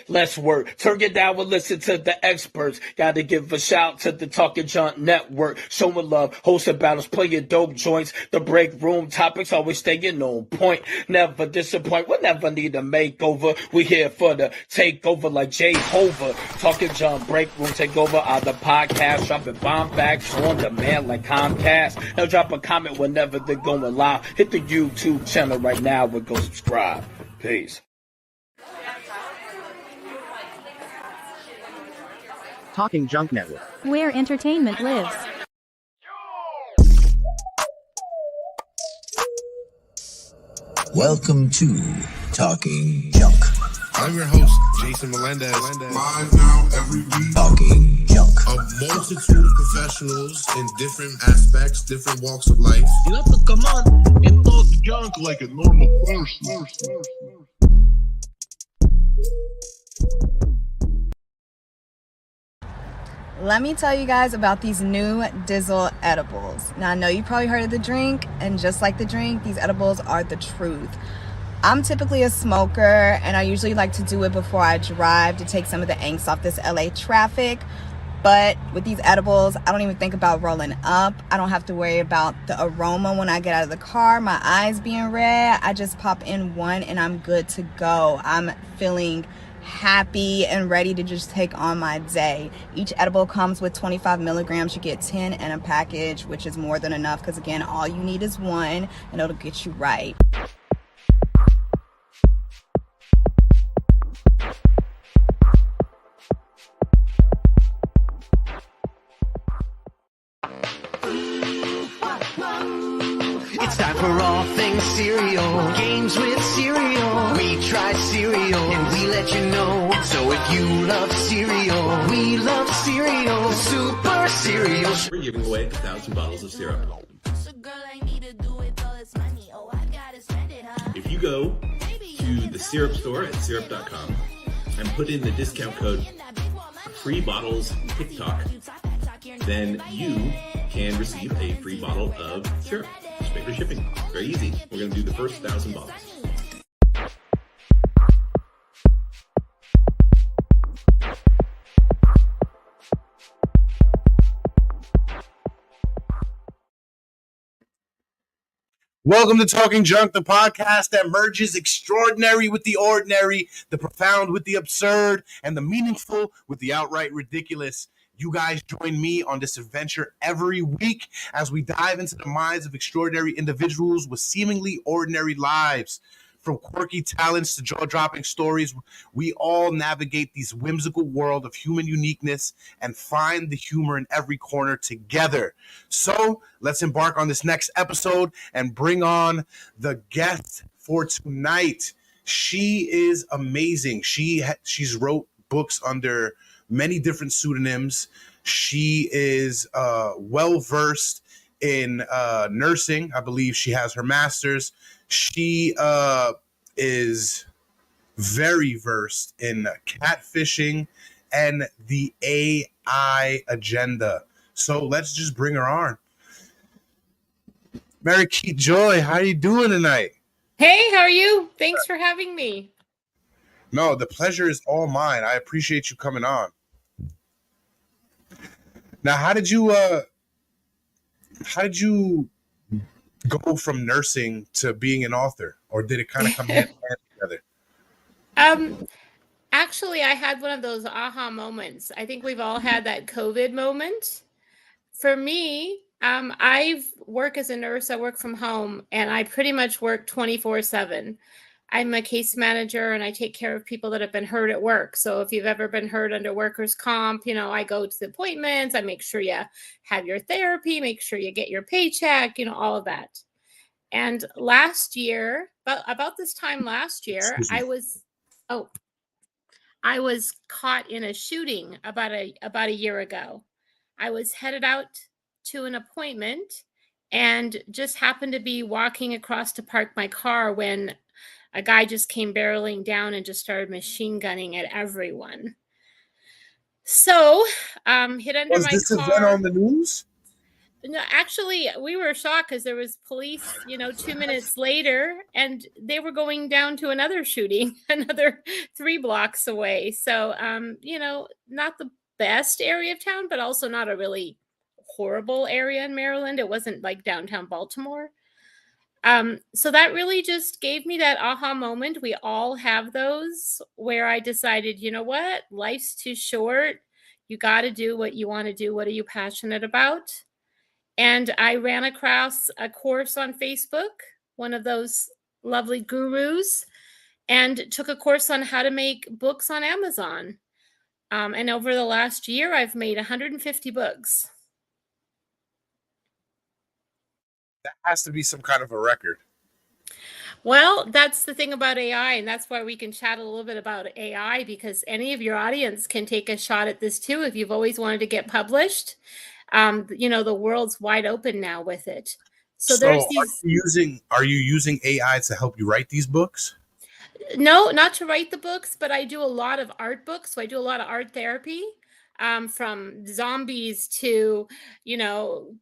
Let's work. Turn it down and listen to the experts. Gotta give a shout to the Talking Junk Network. Showing love, hosting battles, playing dope joints. The break room topics always staying on point. Never disappoint. We'll never need a makeover. We here for the takeover like Jehovah. Talking Junk Break Room Takeover on the podcast. Dropping bomb facts on demand like Comcast. Now drop a comment whenever they're going live. Hit the YouTube channel right now and go subscribe. Peace. Talking Junk Network, where entertainment lives. Welcome to Talking Junk. I'm your host, Jason Melendez. Live now every week. Talking Junk. A multitude of professionals in different aspects, different walks of life. You have to come on and talk junk like a normal person. Let me tell you guys about these new Dizzle edibles. Now, I know you probably heard of the drink, and just like the drink, these edibles are the truth. I'm typically a smoker, and I usually like to do it before I drive to take some of the angst off this LA traffic. But with these edibles, I don't even think about rolling up. I don't have to worry about the aroma when I get out of the car, my eyes being red. I just pop in one and I'm good to go. I'm feeling happy and ready to just take on my day. Each edible comes with 25 milligrams. You get 10 in a package, which is more than enough because, again, all you need is one and it'll get you right. It's time for all things cereal, games with cereal. We try cereal and we let you know. So if you love cereal, we love cereal. Super cereal. We're giving away 1,000 bottles of syrup. If you go to the syrup store at syrup.com and put in the discount code free bottles TikTok, then you can receive a free bottle of syrup. Just pay for shipping. Very easy. We're going to do the first 1,000 bottles. Welcome to Talking Junk, the podcast that merges extraordinary with the ordinary, the profound with the absurd, and the meaningful with the outright ridiculous. You guys join me on this adventure every week as we dive into the minds of extraordinary individuals with seemingly ordinary lives. From quirky talents to jaw-dropping stories, we all navigate this whimsical world of human uniqueness and find the humor in every corner together. So let's embark on this next episode and bring on the guest for tonight. She is amazing. She's wrote books under many different pseudonyms. She is well-versed in nursing. I believe she has her master's. She is very versed in catfishing and the AI agenda. So let's just bring her on. Mariquita Joy, how are you doing tonight? Hey, how are you? Thanks for having me. No, the pleasure is all mine. I appreciate you coming on. Now, how did you go from nursing to being an author, or did it kind of come hand in hand together? Actually, I had one of those aha moments. I think we've all had that COVID moment. For me, I work as a nurse. I work from home, and I pretty much work 24/7. I'm a case manager and I take care of people that have been hurt at work. So if you've ever been hurt under workers' comp, I go to the appointments, I make sure you have your therapy, make sure you get your paycheck, all of that. And last year, about this time last year, I was caught in a shooting about a year ago. I was headed out to an appointment and just happened to be walking across to park my car when a guy just came barreling down and just started machine gunning at everyone. So, hid under my car. Was this event on the news? No, actually, we were shocked because there was police, 2 minutes later, and they were going down to another shooting, another 3 blocks away. So, not the best area of town, but also not a really horrible area in Maryland. It wasn't like downtown Baltimore. So that really just gave me that aha moment. We all have those where I decided, you know what? Life's too short. You got to do what you want to do. What are you passionate about? And I ran across a course on Facebook, one of those lovely gurus, and took a course on how to make books on Amazon. And over the last year, I've made 150 books. That has to be some kind of a record. Well, that's the thing about AI, and that's why we can chat a little bit about AI, because any of your audience can take a shot at this too if you've always wanted to get published. The world's wide open now with it. So there's these. Are you using AI to help you write these books? No, not to write the books, but I do a lot of art books. So I do a lot of art therapy, from zombies to,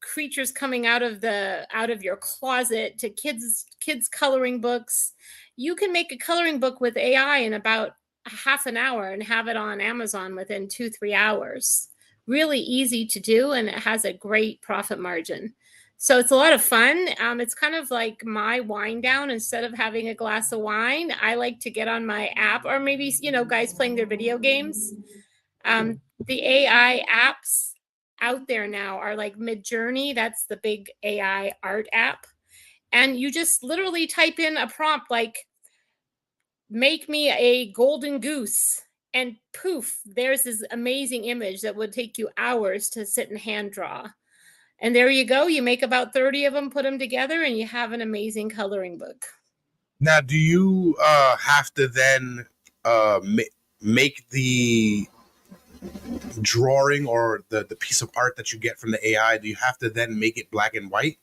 creatures coming out of your closet to kids coloring books. You can make a coloring book with AI in about half an hour and have it on Amazon within 2-3 hours. Really easy to do, and it has a great profit margin. So it's a lot of fun. It's kind of like my wind down. Instead of having a glass of wine, I like to get on my app, or maybe, guys playing their video games. The AI apps out there now are like Midjourney. That's the big AI art app. And you just literally type in a prompt like, make me a golden goose. And poof, there's this amazing image that would take you hours to sit and hand draw. And there you go. You make about 30 of them, put them together, and you have an amazing coloring book. Now, do you have to then make the drawing or the piece of art that you get from the AI? Do you have to then make it black and white?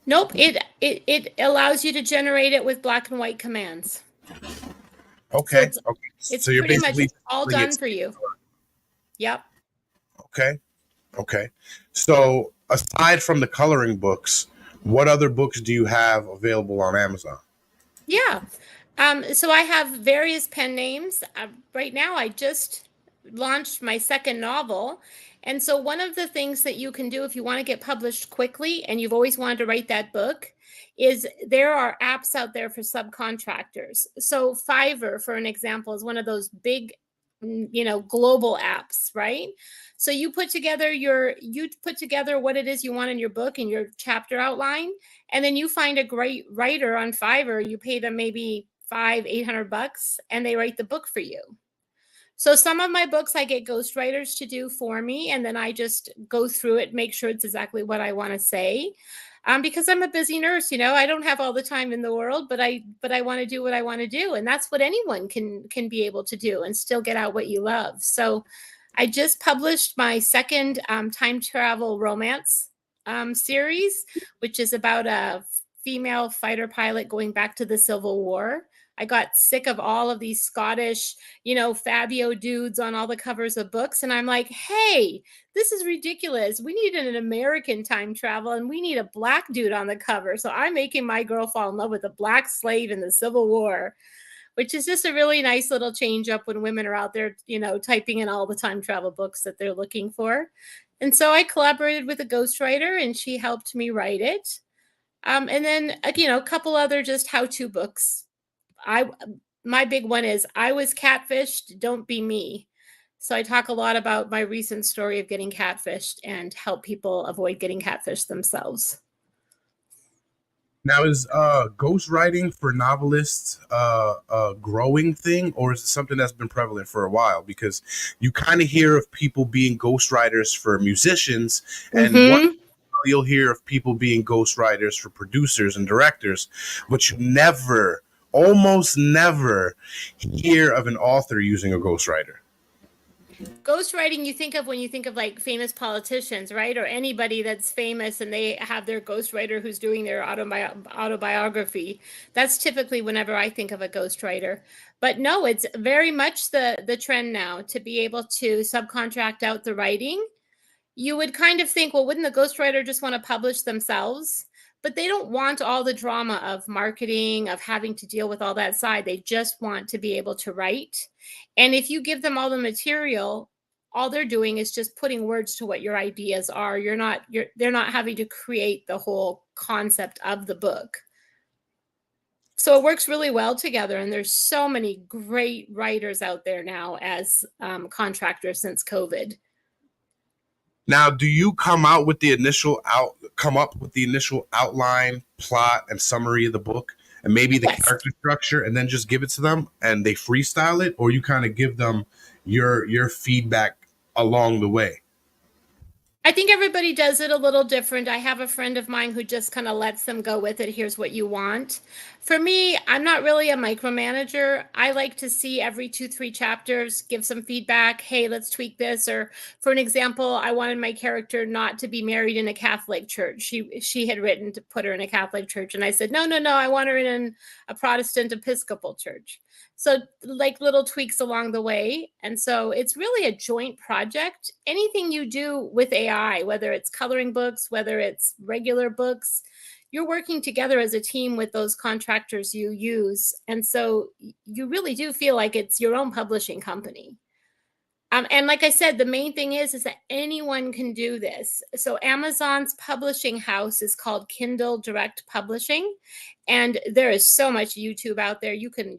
Nope. It allows you to generate it with black and white commands. Okay. So okay. It's So you're pretty basically much all done for you. Yep. Okay. Okay. So aside from the coloring books, what other books do you have available on Amazon? Yeah. So I have various pen names. Right now, I just launched my second novel. And so one of the things that you can do if you want to get published quickly and you've always wanted to write that book is there are apps out there for subcontractors. So Fiverr, for an example, is one of those big, global apps, right? So you put together what it is you want in your book and your chapter outline, and then you find a great writer on Fiverr. You pay them maybe $500-800, and they write the book for you. So some of my books I get ghostwriters to do for me, and then I just go through it, make sure it's exactly what I want to say. Because I'm a busy nurse, I don't have all the time in the world, but I want to do what I want to do, and that's what anyone can be able to do and still get out what you love. So I just published my second time travel romance series, which is about a female fighter pilot going back to the Civil War. I got sick of all of these Scottish, Fabio dudes on all the covers of books. And I'm like, hey, this is ridiculous. We need an American time travel, and we need a black dude on the cover. So I'm making my girl fall in love with a black slave in the Civil War, which is just a really nice little change up when women are out there, typing in all the time travel books that they're looking for. And so I collaborated with a ghostwriter, and she helped me write it. And then, a couple other just how-to books. My big one is I was catfished, don't be me. So I talk a lot about my recent story of getting catfished and help people avoid getting catfished themselves. Now, is ghostwriting for novelists a growing thing, or is it something that's been prevalent for a while? Because you kind of hear of people being ghostwriters for musicians, and you'll hear of people being ghostwriters for producers and directors, but you almost never hear of an author using a ghostwriter. Ghostwriting you think of when you think of like famous politicians, right? Or anybody that's famous and they have their ghostwriter who's doing their autobiography. That's typically whenever I think of a ghostwriter. But no, it's very much the trend now to be able to subcontract out the writing. you would kind of think, well, wouldn't the ghostwriter just want to publish themselves? But they don't want all the drama of marketing, of having to deal with all that side. They just want to be able to write. And if you give them all the material, all they're doing is just putting words to what your ideas are. They're not having to create the whole concept of the book. So it works really well together. And there's so many great writers out there now as contractors since COVID. Now, do you come up with the initial outline, plot, and summary of the book, and maybe the character structure, and then just give it to them and they freestyle it, or you kind of give them your feedback along the way? I think everybody does it a little different. I have a friend of mine who just kind of lets them go with it. Here's what you want. For me, I'm not really a micromanager. I like to see every 2-3 chapters, give some feedback. Hey, let's tweak this. Or for an example, I wanted my character not to be married in a Catholic church. She had written to put her in a Catholic church. And I said, no, I want her in a Protestant Episcopal church. So like little tweaks along the way. And so it's really a joint project. Anything you do with AI, whether it's coloring books, whether it's regular books, you're working together as a team with those contractors you use. And so you really do feel like it's your own publishing company. And like I said, the main thing is that anyone can do this. So Amazon's publishing house is called Kindle Direct Publishing. And there is so much YouTube out there. You can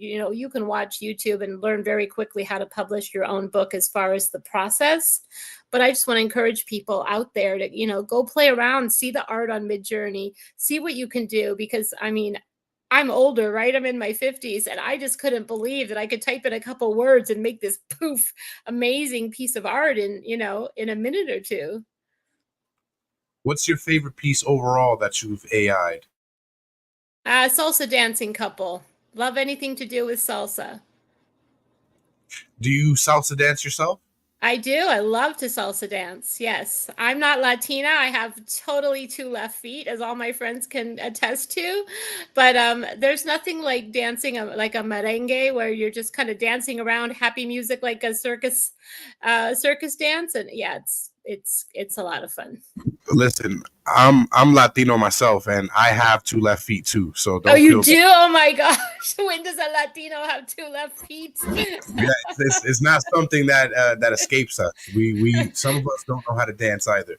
watch YouTube and learn very quickly how to publish your own book as far as the process. But I just want to encourage people out there to, go play around, see the art on Midjourney, see what you can do. Because I'm older, right? I'm in my 50s, and I just couldn't believe that I could type in a couple words and make this poof, amazing piece of art in a minute or two. What's your favorite piece overall that you've AI'd? Salsa dancing couple. Love anything to do with salsa. Do you salsa dance yourself? I do. I love to salsa dance. Yes. I'm not Latina. I have totally 2 left feet, as all my friends can attest to. But there's nothing like dancing like a merengue, where you're just kind of dancing around, happy music, like a circus dance. And yeah, it's a lot of fun. Listen, I'm Latino myself, and I have 2 left feet too. So don't. Oh, you do? Oh my gosh! When does a Latino have 2 left feet? Yeah, it's not something that escapes us. We some of us don't know how to dance either.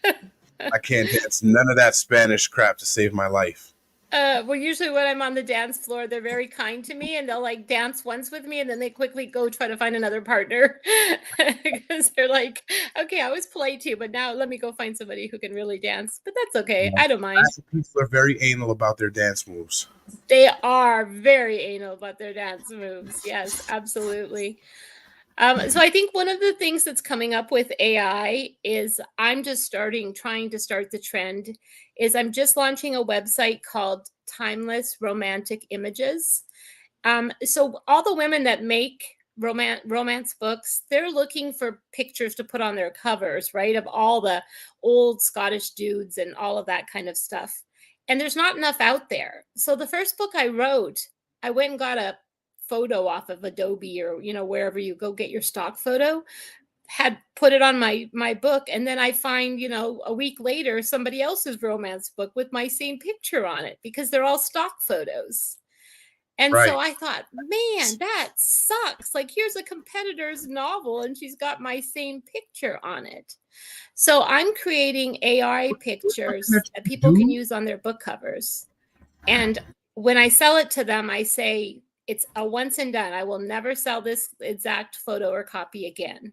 I can't dance none of that Spanish crap to save my life. Well, usually when I'm on the dance floor, they're very kind to me, and they'll like dance once with me, and then they quickly go try to find another partner because they're like, okay, I was polite to you, but now let me go find somebody who can really dance. But that's okay. I don't mind. People are very anal about their dance moves. They are very anal about their dance moves. Yes, absolutely. So I think one of the things that's coming up with AI is I'm just trying to start the trend, is I'm just launching a website called Timeless Romantic Images. So all the women that make romance books, they're looking for pictures to put on their covers, right? Of all the old Scottish dudes and all of that kind of stuff. And there's not enough out there. So the first book I wrote, I went and got a photo off of Adobe or wherever you go get your stock photo, had put it on my book, and then I find a week later somebody else's romance book with my same picture on it, because they're all stock photos. And Right. So I thought, man, that sucks. Like, here's a competitor's novel and she's got my same picture on it. So I'm creating AI pictures that people can use on their book covers, and when I sell it to them, I say, it's a once and done. I will never sell this exact photo or copy again.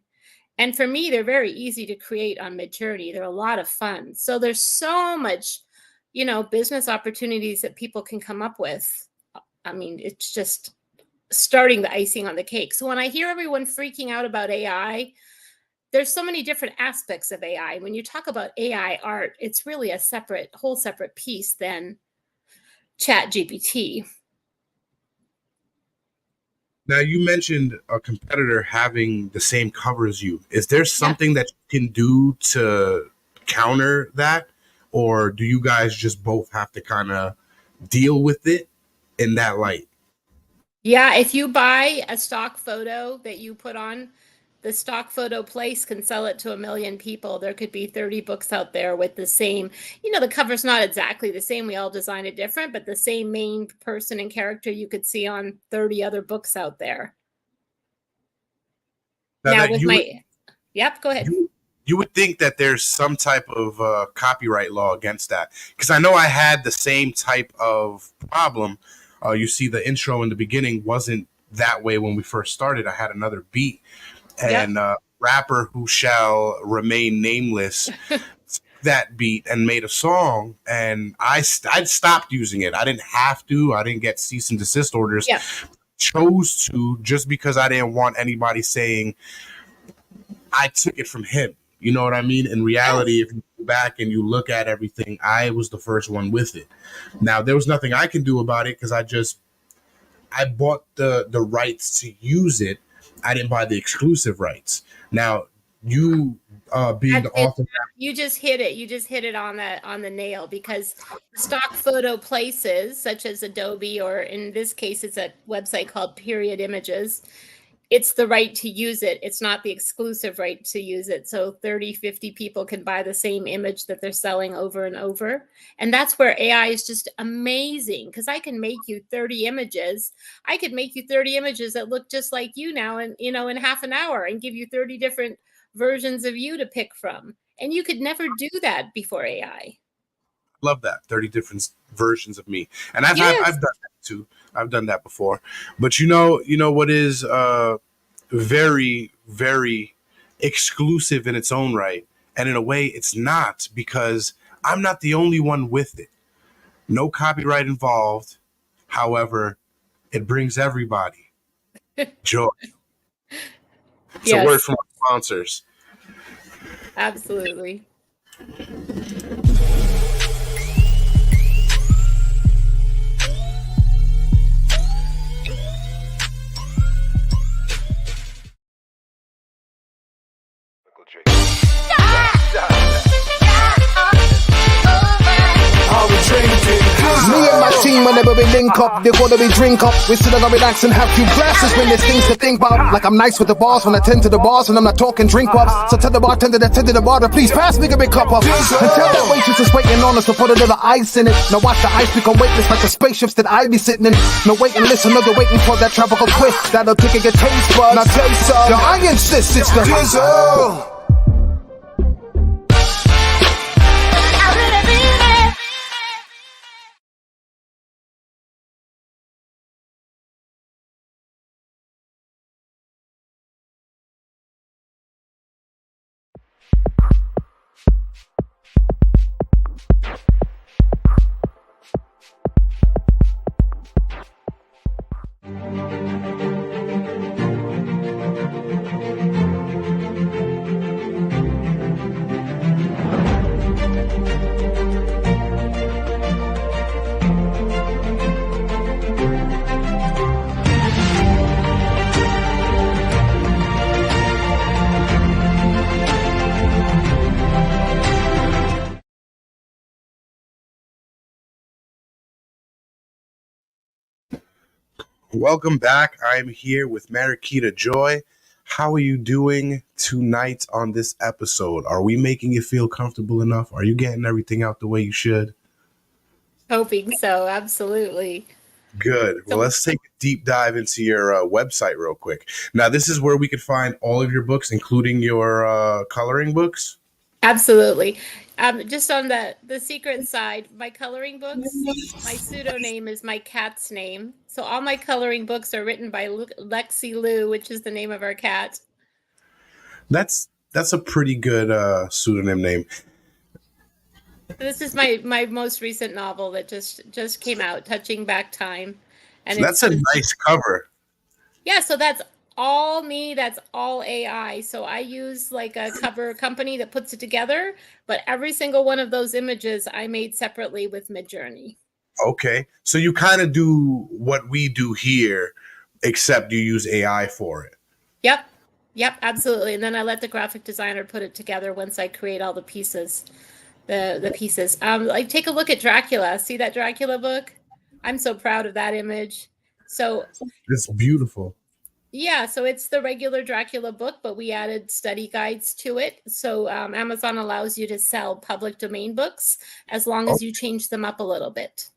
And for me, they're very easy to create on Midjourney. They're a lot of fun. So there's so much, business opportunities that people can come up with. I mean, it's just starting the icing on the cake. So when I hear everyone freaking out about AI, there's so many different aspects of AI. When you talk about AI art, it's really a whole separate piece than ChatGPT. Now, you mentioned a competitor having the same cover as you. Is there something that you can do to counter that? Or do you guys just both have to kind of deal with it in that light? Yeah, if you buy a stock photo that you put on the stock photo place can sell it to 1 million people. There could be 30 books out there with the same, the cover's not exactly the same. We all design it different, but the same main person and character you could see on 30 other books out there. Now with yep, go ahead. You would think that there's some type of copyright law against that, because I know I had the same type of problem. You see, the intro in the beginning wasn't that way when we first started. I had another beat, and rapper who shall remain nameless that beat and made a song, and I stopped using it. I didn't have to. I didn't get cease and desist orders. Yeah. Chose to, just because I didn't want anybody saying I took it from him. You know what I mean? In reality, if you go back and you look at everything, I was the first one with it. Now, there was nothing I can do about it because I bought the rights to use it. I didn't buy the exclusive rights. Now, you being the author, you just hit it. You just hit it on the nail, because stock photo places such as Adobe, or in this case, it's a website called Period Images. It's the right to use it. It's not the exclusive right to use it. So 30, 50 people can buy the same image that they're selling over and over. And that's where AI is just amazing, because I can make you 30 images. I could make you 30 images that look just like you now, and in half an hour, and give you 30 different versions of you to pick from. And you could never do that before AI. Love that. 30 different versions of me. And I've done that too. I've done that before. But you know what is very, very exclusive in its own right. And in a way it's not, because I'm not the only one with it. No copyright involved. However, it brings everybody joy. It's a word from our sponsors. Absolutely. Me and my team, whenever we link up, they're gonna be drink up. We still gonna relax and have few glasses when there's things to think about. Like I'm nice with the boss when I tend to the boss, and I'm not talking drink ups. So tell the bartender that tend to the bar to please pass me a big cup up. And tell that waitress is waiting on us to put a little ice in it. Now watch the ice become weightless like the spaceships that I be sitting in. No wait and listen, no, they're waiting for that tropical twist that'll tickle your taste buds. Now taste some. Now I insist it's the drizzle. Welcome back. I'm here with Mariquita Joy. How are you doing tonight on this episode? Are we making you feel comfortable enough? Are you getting everything out the way you should? Hoping so, absolutely. Good. Well, let's take a deep dive into your website real quick. Now, this is where we could find all of your books, including your coloring books? Absolutely. Just on the secret side, my coloring books, my pseudonym is my cat's name. So all my coloring books are written by Lexi Lou, which is the name of our cat. That's a pretty good pseudonym name. This is my most recent novel that just came out, Touching Back Time. And so that's a nice cover. Yeah, so that's all me, that's all AI. So I use like a cover company that puts it together, but every single one of those images I made separately with Midjourney. Okay. So you kind of do what we do here, except you use AI for it. Yep, absolutely. And then I let the graphic designer put it together once I create all the pieces. The pieces. Like take a look at Dracula. See that Dracula book? I'm so proud of that image. So it's beautiful. Yeah, so it's the regular Dracula book, but we added study guides to it. So Amazon allows you to sell public domain books as long as you change them up a little bit.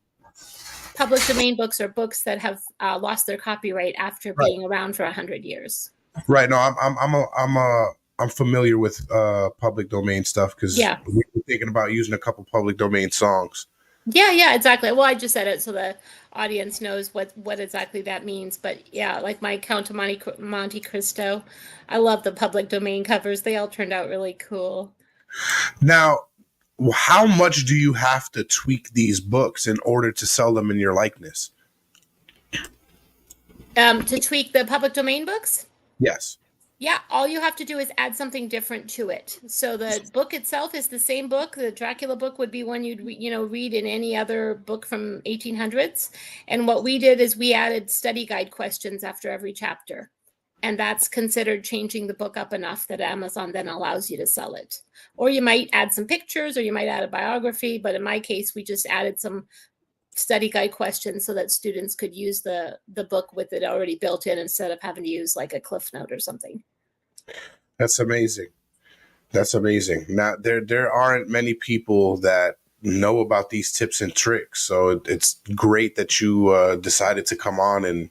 Public domain books are books that have lost their copyright after being around for 100 years. Right. No, I'm familiar with public domain stuff because we were thinking about using a couple public domain songs. Yeah, exactly. Well, I just said it so the audience knows what exactly that means. But yeah, like my Count of Monte Cristo, I love the public domain covers. They all turned out really cool. Now, how much do you have to tweak these books in order to sell them in your likeness? To tweak the public domain books? Yes. Yeah, all you have to do is add something different to it. So the book itself is the same book. The Dracula book would be one you'd read in any other book from 1800s. And what we did is we added study guide questions after every chapter. And that's considered changing the book up enough that Amazon then allows you to sell it. Or you might add some pictures, or you might add a biography. But in my case, we just added some study guide questions so that students could use the book with it already built in instead of having to use like a cliff note or something. That's amazing. That's amazing. Now there aren't many people that know about these tips and tricks. So it's great that you decided to come on and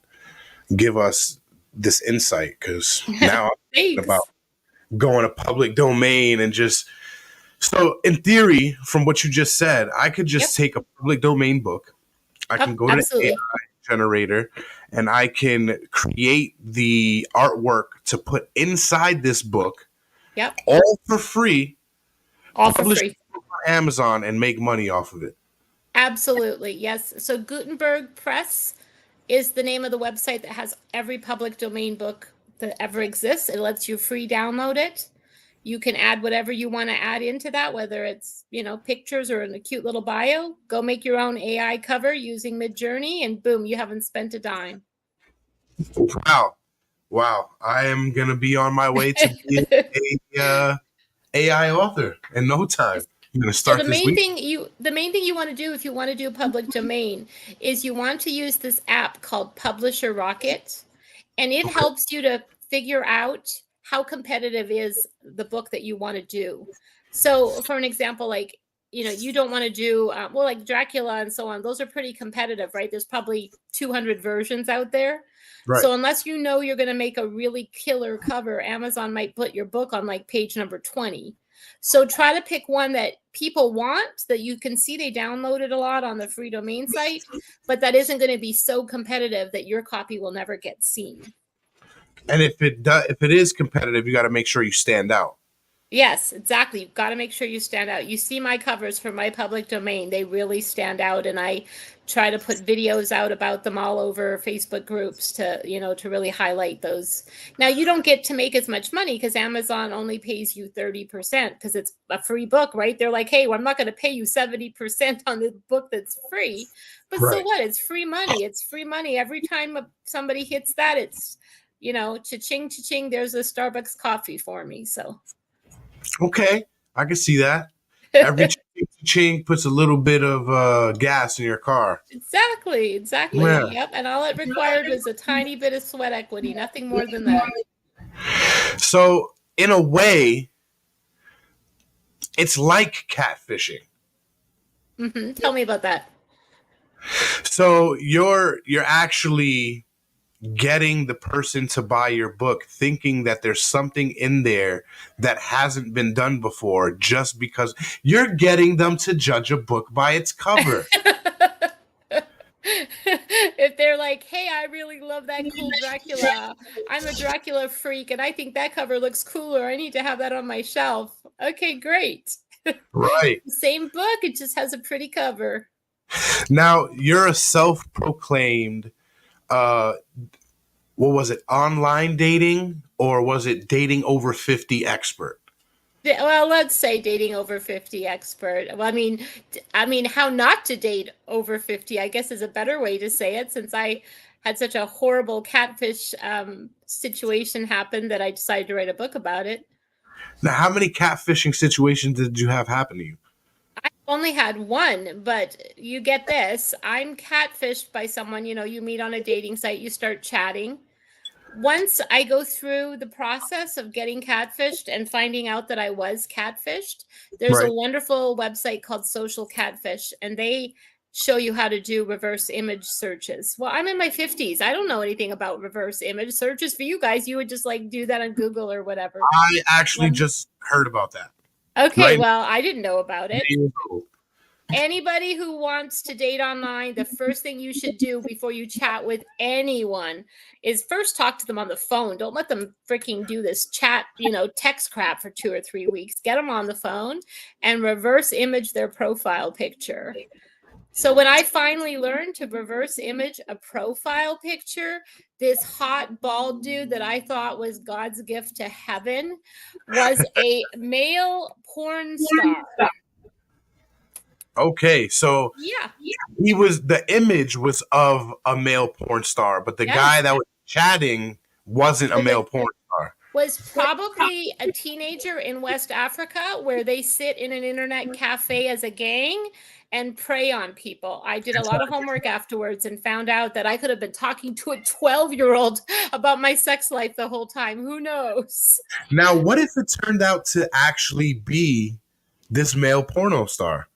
give us this insight, because now I'm thinking about going to public domain and just, so in theory, from what you just said, I could just take a public domain book. I can go to the AI generator and I can create the artwork to put inside this book. Yep. All for free. All for free. On Amazon and make money off of it. Absolutely. Yes. So Gutenberg Press is the name of the website that has every public domain book that ever exists. It lets you free download it. You can add whatever you want to add into that, whether it's, pictures or in a cute little bio. Go make your own AI cover using Midjourney, and boom, you haven't spent a dime. Wow. I am going to be on my way to be a AI author in no time. I'm going to start this week. The main thing you want to do if you want to do public domain is you want to use this app called Publisher Rocket, and it helps you to figure out how competitive is the book that you want to do. So for an example, like, you don't want to do, like Dracula and so on. Those are pretty competitive, right? There's probably 200 versions out there. Right. So unless you're going to make a really killer cover, Amazon might put your book on like page number 20. So try to pick one that people want, that you can see they downloaded a lot on the free domain site, but that isn't going to be so competitive that your copy will never get seen. And if it is competitive, you got to make sure you stand out. Yes, exactly. You've got to make sure you stand out. You see my covers for my public domain. They really stand out. And I try to put videos out about them all over Facebook groups to really highlight those. Now, you don't get to make as much money because Amazon only pays you 30% because it's a free book, right? They're like, hey, well, I'm not going to pay you 70% on the book that's free. But so what? It's free money. It's free money. Every time somebody hits that, it's, cha-ching, cha-ching, there's a Starbucks coffee for me. So. Okay, I can see that. Every ching puts a little bit of gas in your car. Exactly. Yeah. Yep. And all it required was a tiny bit of sweat equity, nothing more than that. So, in a way, it's like catfishing. Mm-hmm. Tell me about that. So you're actually getting the person to buy your book thinking that there's something in there that hasn't been done before, just because you're getting them to judge a book by its cover. If they're like, hey, I really love that cool Dracula. I'm a Dracula freak and I think that cover looks cooler. I need to have that on my shelf. Okay, great. Right. Same book, it just has a pretty cover. Now, you're a self-proclaimed what was it, online dating, or was it dating over 50 expert? Well, let's say dating over 50 expert. Well, I mean, how not to date over 50, I guess, is a better way to say it, since I had such a horrible catfish situation happen that I decided to write a book about it. Now, how many catfishing situations did you have happen to you? I only had one, but you get this. I'm catfished by someone, you meet on a dating site, you start chatting. once I go through the process of getting catfished and finding out that I was catfished, there's a wonderful website called Social Catfish, and they show you how to do reverse image searches. Well, I'm in my 50s. I don't know anything about reverse image searches. For you guys, you would just like do that on Google or whatever. I actually just heard about that. Okay, well, I didn't know about it. Anybody who wants to date online, the first thing you should do before you chat with anyone is first talk to them on the phone. Don't let them freaking do this chat, text crap for 2 or 3 weeks. Get them on the phone and reverse image their profile picture. So when I finally learned to reverse image a profile picture, this hot bald dude that I thought was God's gift to heaven was a male porn star. Okay, so the image was of a male porn star, but the guy that was chatting wasn't a male porn star. Was probably a teenager in West Africa where they sit in an internet cafe as a gang and prey on people. I did a lot of homework afterwards and found out that I could have been talking to a 12-year-old about my sex life the whole time. Who knows? Now, what if it turned out to actually be this male porno star?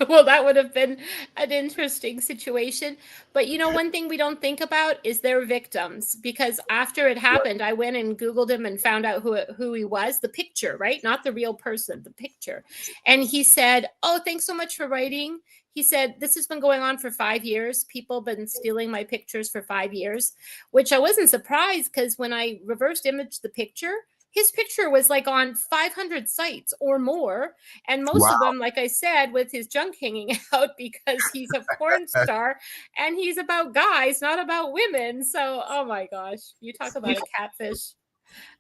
Well, that would have been an interesting situation. But one thing we don't think about is their victims, because after it happened, I went and Googled him and found out who he was, the picture, right? Not the real person, the picture. And he said, "Oh, thanks so much for writing." He said, "This has been going on for 5 years. People have been stealing my pictures for 5 years," which I wasn't surprised, because when I reversed imaged the picture, his picture was like on 500 sites or more. And most of them, like I said, with his junk hanging out, because he's a porn star and he's about guys, not about women. So, oh my gosh, you talk about a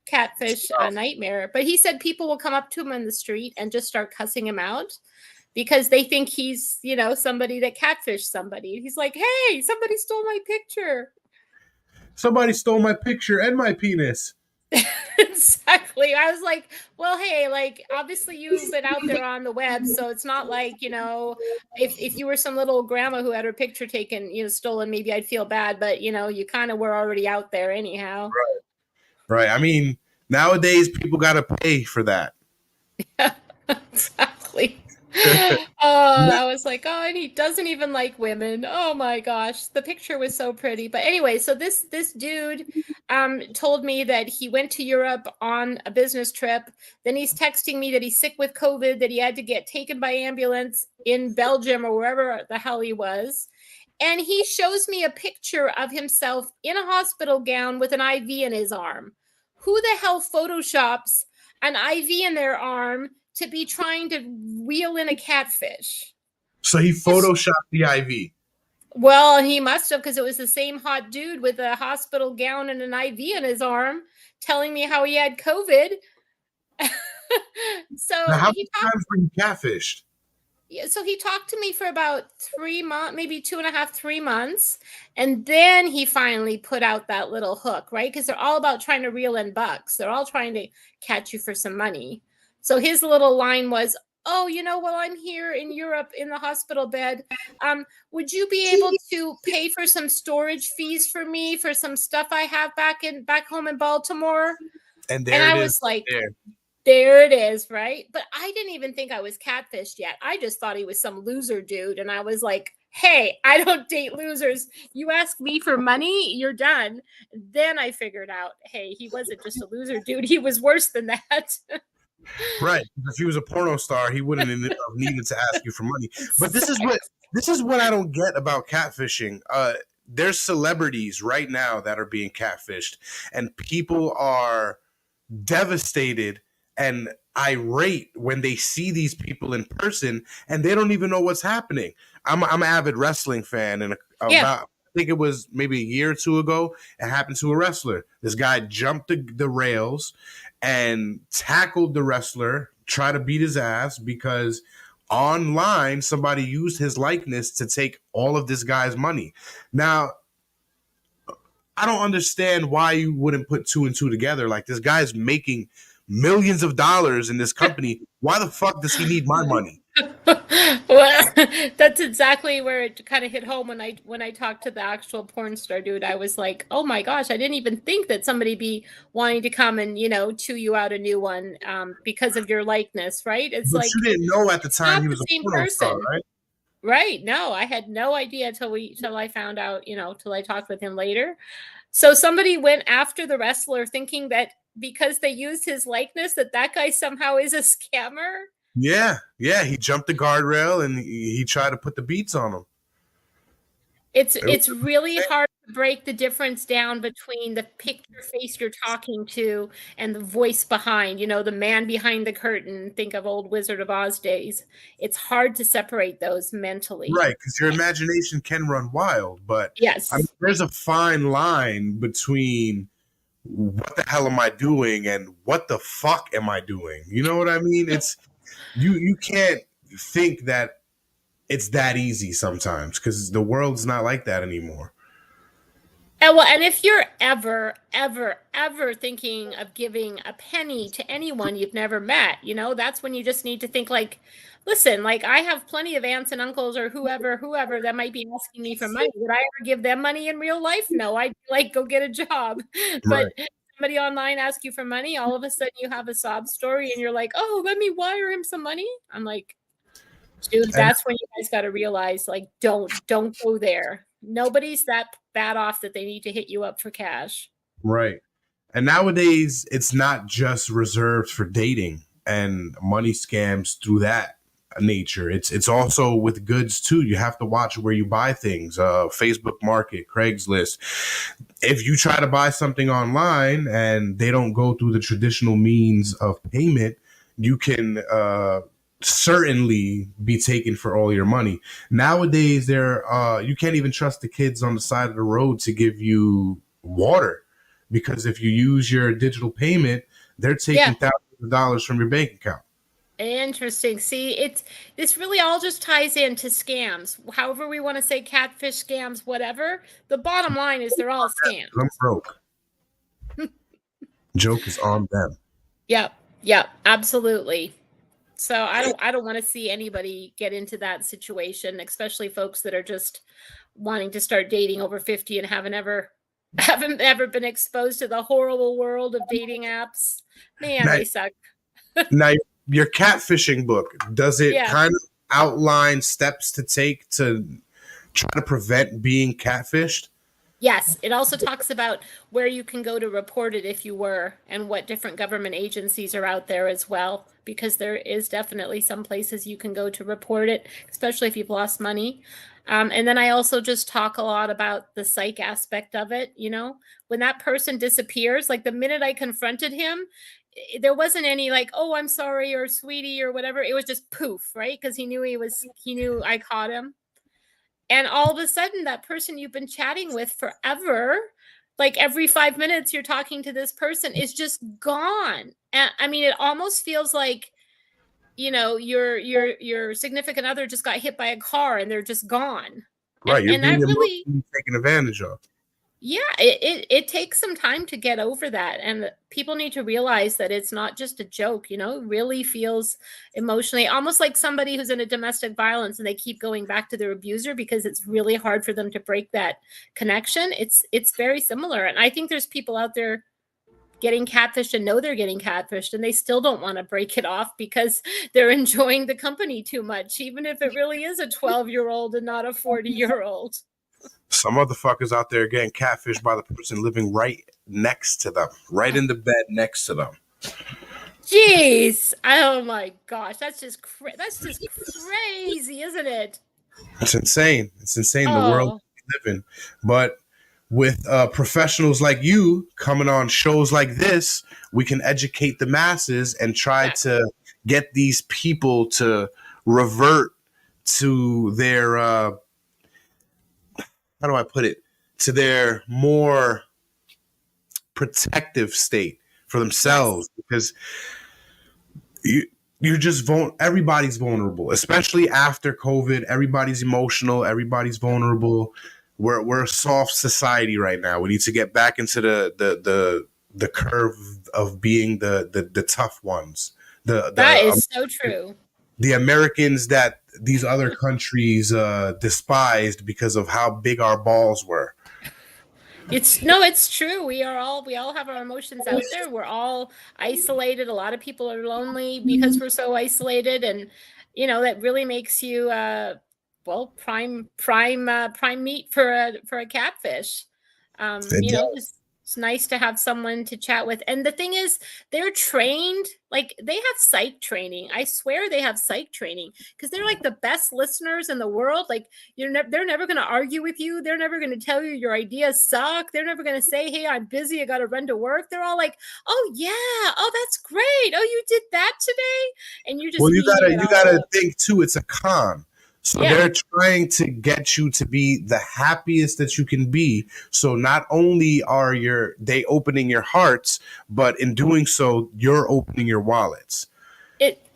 catfish nightmare. But he said people will come up to him in the street and just start cussing him out because they think he's, somebody that catfished somebody. He's like, "Hey, somebody stole my picture. Somebody stole my picture and my penis." Exactly. I was like, well, hey, like, obviously you've been out there on the web, so it's not like, if you were some little grandma who had her picture taken, stolen, maybe I'd feel bad, but you kind of were already out there anyhow. Right. I mean, nowadays people got to pay for that. Yeah, exactly. I was like, oh, and he doesn't even like women. Oh my gosh, the picture was so pretty. But anyway, so this dude told me that he went to Europe on a business trip. Then he's texting me that he's sick with COVID, that he had to get taken by ambulance in Belgium or wherever the hell he was. And he shows me a picture of himself in a hospital gown with an IV in his arm. Who the hell photoshops an IV in their arm to be trying to reel in a catfish? So he photoshopped the IV. Well, he must have, because it was the same hot dude with a hospital gown and an IV in his arm telling me how he had COVID. So now, how many times were you catfished? Yeah, so he talked to me for about 3 months, maybe 2.5, 3 months. And then he finally put out that little hook, right? Because they're all about trying to reel in bucks. They're all trying to catch you for some money. So his little line was, "Oh, while I'm here in Europe in the hospital bed, would you be able to pay for some storage fees for me for some stuff I have back home in Baltimore?" And I was like, there it is, right? But I didn't even think I was catfished yet. I just thought he was some loser dude. And I was like, hey, I don't date losers. You ask me for money, you're done. Then I figured out, hey, he wasn't just a loser dude. He was worse than that. Right. If he was a porno star, he wouldn't have needed to ask you for money. But this is what I don't get about catfishing. There's celebrities right now that are being catfished, and people are devastated and irate when they see these people in person, and they don't even know what's happening. I'm an avid wrestling fan, and I think it was maybe a year or two ago, it happened to a wrestler. This guy jumped the rails and tackled the wrestler, tried to beat his ass because online somebody used his likeness to take all of this guy's money. Now, I don't understand why you wouldn't put 2 and 2 together. Like, this guy's making millions of dollars in this company. Why the fuck does he need my money? Well, That's exactly where it kind of hit home when I talked to the actual porn star dude. I was like, oh my gosh, I didn't even think that somebody be wanting to come and chew you out a new one because of your likeness, right? It's But like you didn't know at the time not he the was a same porno star, person. right? Right. No, I had no idea till I found out, till I talked with him later. So somebody went after the wrestler thinking that because they used his likeness that guy somehow is a scammer. Yeah. He jumped the guardrail and he tried to put the beats on him. It's really hard to break the difference down between the picture face you're talking to and the voice behind, the man behind the curtain. Think of old Wizard of Oz days. It's hard to separate those mentally. Right, because your imagination can run wild, but yes, I mean, there's a fine line between what the hell am I doing and what the fuck am I doing? You know what I mean? It's you can't think that it's that easy sometimes because the world's not like that anymore. And if you're ever thinking of giving a penny to anyone you've never met, that's when you just need to think like, listen, like I have plenty of aunts and uncles or whoever that might be asking me for money. Would I ever give them money in real life? No, I'd like go get a job. But somebody online asks you for money, all of a sudden you have a sob story and you're like, oh, let me wire him some money. I'm like, dude, that's when you guys got to realize, like, don't go there. Nobody's that bad off that they need to hit you up for cash. Right. And nowadays, it's not just reserved for dating and money scams through that nature. It's also with goods too. You have to watch where you buy things. Facebook Market, Craigslist. If you try to buy something online and they don't go through the traditional means of payment, you can certainly be taken for all your money. Nowadays, you can't even trust the kids on the side of the road to give you water, because if you use your digital payment, they're taking thousands of dollars from your bank account. Interesting. See, this really all just ties into scams. However we want to say catfish scams, whatever. The bottom line is they're all scams. I'm broke. Joke is on them. Yep, absolutely. So I don't want to see anybody get into that situation, especially folks that are just wanting to start dating over 50 and haven't ever been exposed to the horrible world of dating apps. Man, they suck. Now, your catfishing book, does it kind of outline steps to take to try to prevent being catfished? Yes, it also talks about where you can go to report it if you were, and what different government agencies are out there as well, because there is definitely some places you can go to report it, especially if you've lost money. And then I also just talk a lot about the psych aspect of it. When that person disappears, like the minute I confronted him, there wasn't any like, oh, I'm sorry, or sweetie, or whatever. It was just poof, right? Because he knew I caught him. And all of a sudden, that person you've been chatting with forever, like every 5 minutes you're talking to this person, is just gone. And I mean, it almost feels like, your significant other just got hit by a car and they're just gone. Right. You're and being really taken advantage of. Yeah, it takes some time to get over that. And people need to realize that it's not just a joke, it really feels emotionally almost like somebody who's in a domestic violence and they keep going back to their abuser because it's really hard for them to break that connection. It's very similar. And I think there's people out there getting catfished and know they're getting catfished and they still don't want to break it off because they're enjoying the company too much, even if it really is a 12-year-old and not a 40-year-old. Some motherfuckers out there getting catfished by the person living right next to them, right in the bed next to them. Jeez. Oh my gosh. That's just crazy, isn't it? It's insane. It's insane the world we live in. But with professionals like you coming on shows like this, we can educate the masses and try to get these people to revert to their how do I put it? To their more protective state for themselves, because you're just everybody's vulnerable, especially after COVID. Everybody's emotional. Everybody's vulnerable. We're a soft society right now. We need to get back into the curve of being the tough ones. That is so true. the Americans that these other countries despised because of how big our balls were. It's true. We all have our emotions out there. We're all isolated. A lot of people are lonely because we're so isolated, and that really makes you prime meat for a catfish. It's nice to have someone to chat with. And the thing is, they're trained, like they have psych training. I swear they have psych training because they're like the best listeners in the world. Like they're never going to argue with you. They're never going to tell you your ideas suck. They're never going to say, hey, I'm busy, I got to run to work. They're all like, oh yeah, oh that's great. Oh, you did that today. And you just you gotta think too, it's a con. So they're trying to get you to be the happiest that you can be. So not only are they opening your hearts, but in doing so, you're opening your wallets.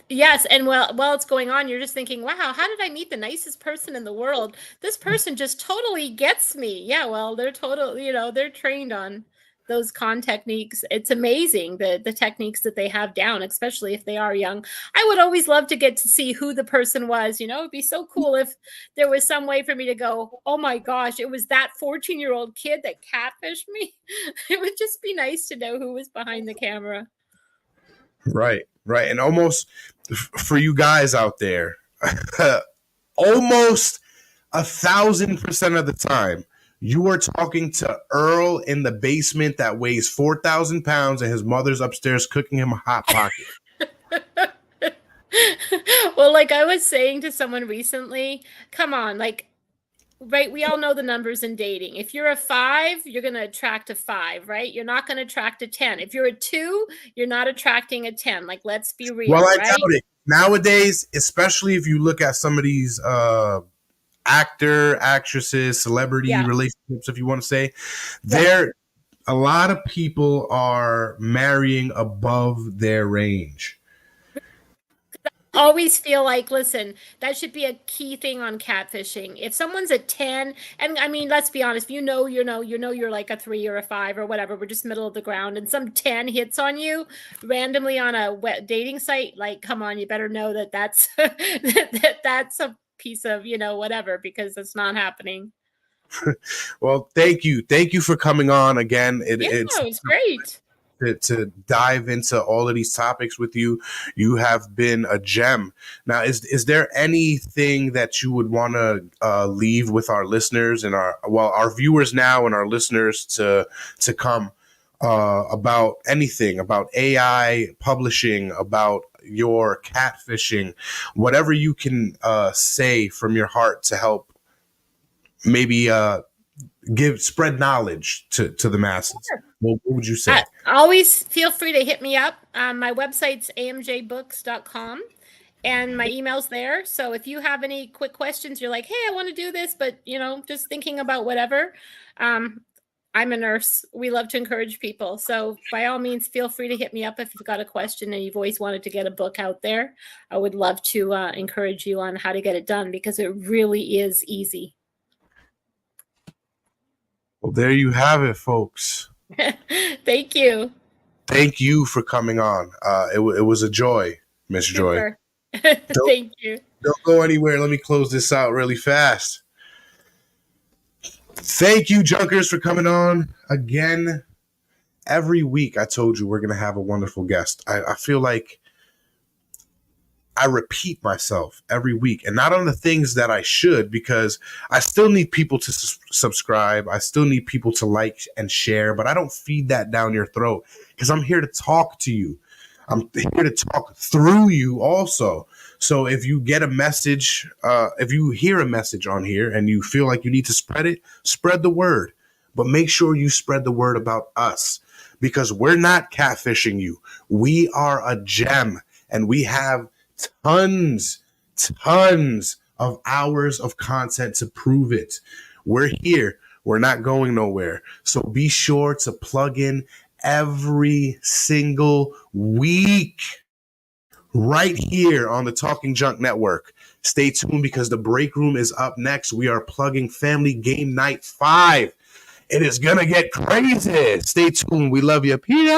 Yes, and while it's going on, you're just thinking, wow, how did I meet the nicest person in the world? This person just totally gets me. Yeah, well, they're they're trained on those con techniques. It's amazing the techniques that they have down, especially if they are young. I would always love to get to see who the person was. It'd be so cool if there was some way for me to go, oh my gosh, it was that 14-year-old kid that catfished me. It would just be nice to know who was behind the camera. Right. And almost for you guys out there, almost 1,000% of the time, you are talking to Earl in the basement that weighs 4,000 pounds and his mother's upstairs cooking him a Hot Pocket. Well, like I was saying to someone recently, come on, right? We all know the numbers in dating. If you're a 5, you're going to attract a 5, right? You're not going to attract a 10. If you're a 2, you're not attracting a 10. Like, let's be real. Well, I right? doubt it. Nowadays, especially if you look at some of these actor, actresses, celebrity relationships, if you want to say, a lot of people are marrying above their range. Always feel like, listen, that should be a key thing on catfishing. If someone's a 10, and I mean, let's be honest, you're like a 3 or a 5 or whatever, we're just middle of the ground, and some 10 hits on you randomly on a dating site, like, come on, you better know that's that's a piece of whatever, because it's not happening. Well, thank you for coming on again. It's great to dive into all of these topics with you. You have been a gem. Now, is there anything that you would want to leave with our listeners and our viewers now and our listeners to come about anything, about AI publishing, about your catfishing, whatever you can say from your heart to help maybe spread knowledge to the masses? Sure. What would you say? Always feel free to hit me up. My website's amjbooks.com and my email's there. So if you have any quick questions, you're like, hey, I want to do this, but just thinking about whatever. I'm a nurse. We love to encourage people. So by all means, feel free to hit me up if you've got a question and you've always wanted to get a book out there. I would love to encourage you on how to get it done, because it really is easy. Well, there you have it, folks. Thank you. Thank you for coming on. It was a joy, Miss Joy. Thank you. Don't go anywhere. Let me close this out really fast. Thank you, Junkers, for coming on again. Every week, I told you we're going to have a wonderful guest. I feel like I repeat myself every week, and not on the things that I should, because I still need people to subscribe. I still need people to like and share, but I don't feed that down your throat, because I'm here to talk to you. I'm here to talk through you also. So if you get a message, if you hear a message on here and you feel like you need to spread it, spread the word. But make sure you spread the word about us, because we're not catfishing you. We are a gem, and we have tons of hours of content to prove it. We're here. We're not going nowhere. So be sure to plug in every single week right here on the Talking Junk Network. Stay tuned, because the break room is up next. We are plugging Family Game Night 5. It is going to get crazy. Stay tuned. We love you. Peter.